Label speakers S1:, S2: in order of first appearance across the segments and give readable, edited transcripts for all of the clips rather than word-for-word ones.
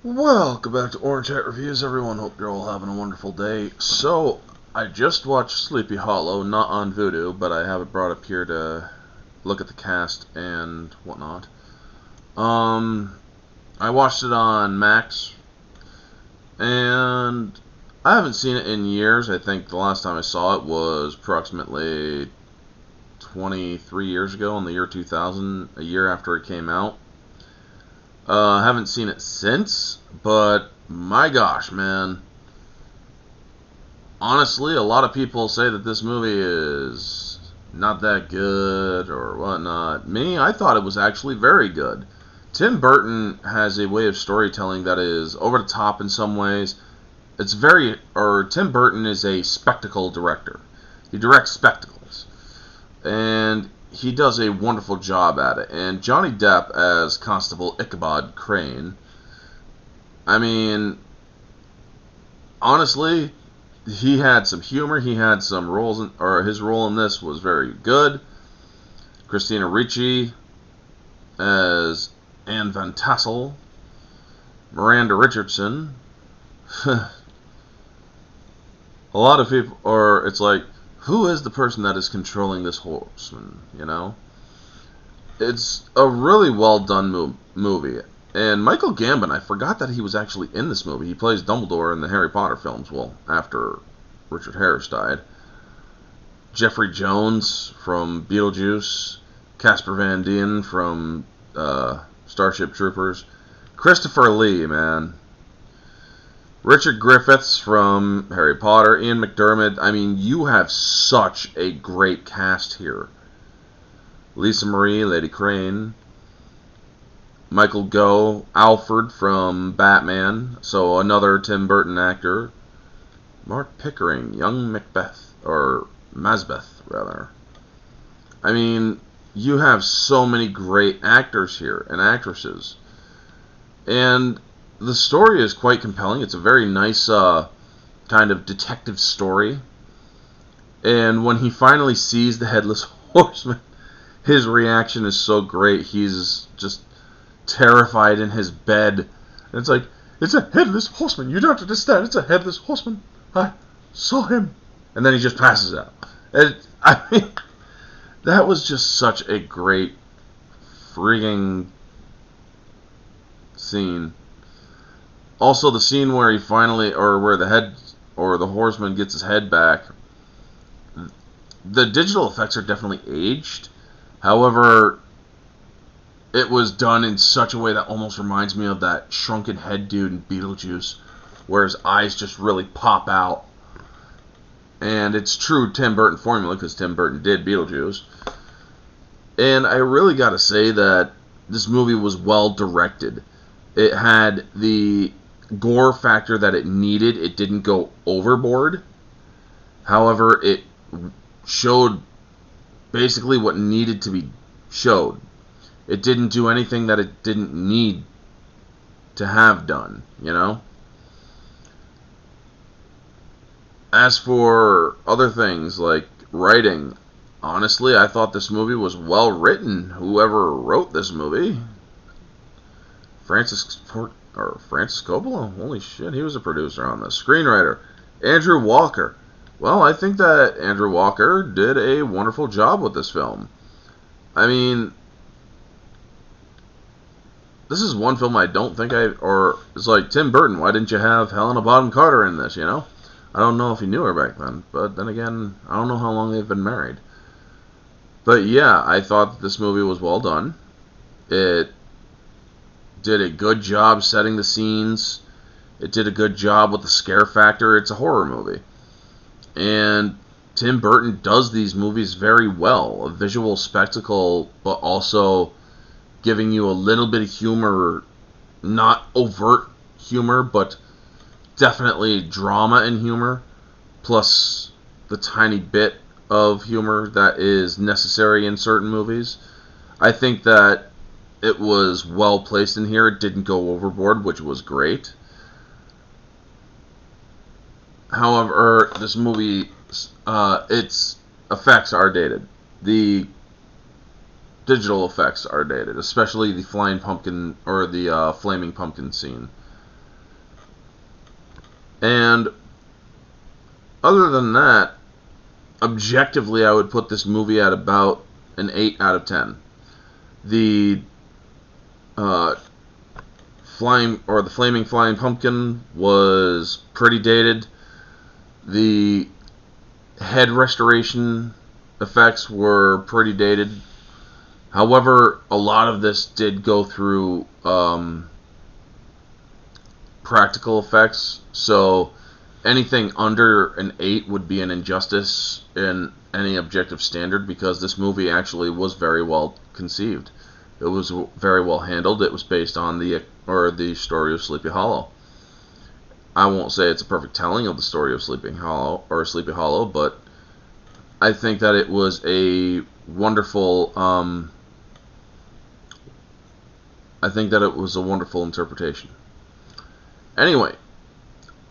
S1: Welcome back to Orange Hat Reviews, everyone. Hope you're all having a wonderful day. So, I just watched Sleepy Hollow, not on Vudu, but I have it brought up here to look at the cast and whatnot. I watched it on Max, and I haven't seen it in years. I think the last time I saw it was approximately 23 years ago, in the year 2000, a year after it came out. I haven't seen it since, but my gosh, man. Honestly, a lot of people say that this movie is not that good or whatnot. Me, I thought it was actually very good. Tim Burton has a way of storytelling that is over the top in some ways. Tim Burton is a spectacle director. He directs spectacles. And he does a wonderful job at it. And Johnny Depp as Constable Ichabod Crane, I mean, honestly, he had some humor. He had some roles, his role in this was very good. Christina Ricci as Anne Van Tassel, Miranda Richardson. A lot of people, or it's like, who is the person that is controlling this horseman, you know? It's a really well done movie. And Michael Gambon, I forgot that he was actually in this movie. He plays Dumbledore in the Harry Potter films, well, after Richard Harris died. Jeffrey Jones from Beetlejuice. Casper Van Dien from Starship Troopers. Christopher Lee, man. Richard Griffiths from Harry Potter, Ian McDermott. I mean, you have such a great cast here. Lisa Marie, Lady Crane. Michael Gough, Alfred from Batman, so another Tim Burton actor. Mark Pickering, young Macbeth, or Mazbeth, rather. I mean, you have so many great actors here, and actresses. And the story is quite compelling. It's a very nice kind of detective story. And when he finally sees the Headless Horseman, his reaction is so great. He's just terrified in his bed. And it's like, it's a Headless Horseman. You don't understand. It's a Headless Horseman. I saw him. And then he just passes out. And, I mean, that was just such a great freaking scene. Also, the scene where he finally, where the horseman gets his head back, the digital effects are definitely aged. However, it was done in such a way that almost reminds me of that shrunken head dude in Beetlejuice, where his eyes just really pop out. And it's true Tim Burton formula, because Tim Burton did Beetlejuice. And I really gotta say that this movie was well directed. It had the gore factor that it needed. It didn't go overboard. However, it showed basically what needed to be showed. It didn't do anything that it didn't need to have done, you know? As for other things like writing, honestly, I thought this movie was well written. Whoever wrote this movie, Francis Coppola? Holy shit, he was a producer on this. Screenwriter, Andrew Walker. Well, I think that Andrew Walker did a wonderful job with this film. I mean, this is one film I don't think it's like, Tim Burton, why didn't you have Helena Bonham Carter in this, you know? I don't know if he knew her back then, but then again, I don't know how long they've been married. But yeah, I thought this movie was well done. It did a good job setting the scenes. It did a good job with the scare factor. It's a horror movie. And Tim Burton does these movies very well. A visual spectacle, but also giving you a little bit of humor. Not overt humor, but definitely drama and humor. Plus the tiny bit of humor that is necessary in certain movies. I think that it was well placed in here. It didn't go overboard, which was great. However, this movie, its effects are dated. The digital effects are dated, especially the flying pumpkin or the flaming pumpkin scene. And other than that, objectively, I would put this movie at about an 8 out of 10. The uh, the flaming flying pumpkin was pretty dated. The head restoration effects were pretty dated. However, a lot of this did go through practical effects, so anything under an 8 would be an injustice in any objective standard, because this movie actually was very well conceived. It was very well handled. It was based on the story of Sleepy Hollow. I won't say it's a perfect telling of the story of Sleepy Hollow, but I think that it was a wonderful interpretation. Anyway,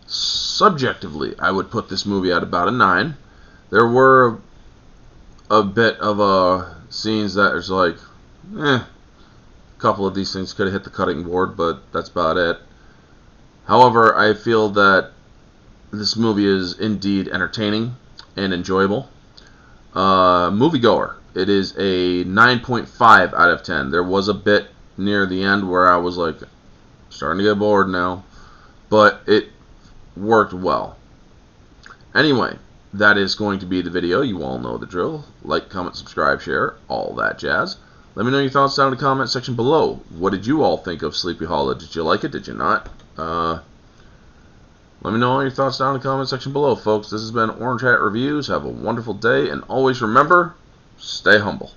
S1: subjectively, I would put this movie at about a 9. There were a bit of scenes that is like, a couple of these things could have hit the cutting board, but that's about it. However, I feel that this movie is indeed entertaining and enjoyable. Moviegoer, it is a 9.5 out of 10. There was a bit near the end where I was like, starting to get bored now, but it worked well. Anyway, that is going to be the video. You all know the drill. Like, comment, subscribe, share, all that jazz. Let me know your thoughts down in the comment section below. What did you all think of Sleepy Hollow? Did you like it? Did you not? Let me know all your thoughts down in the comment section below, folks. This has been Orange Hat Reviews. Have a wonderful day, and always remember, stay humble.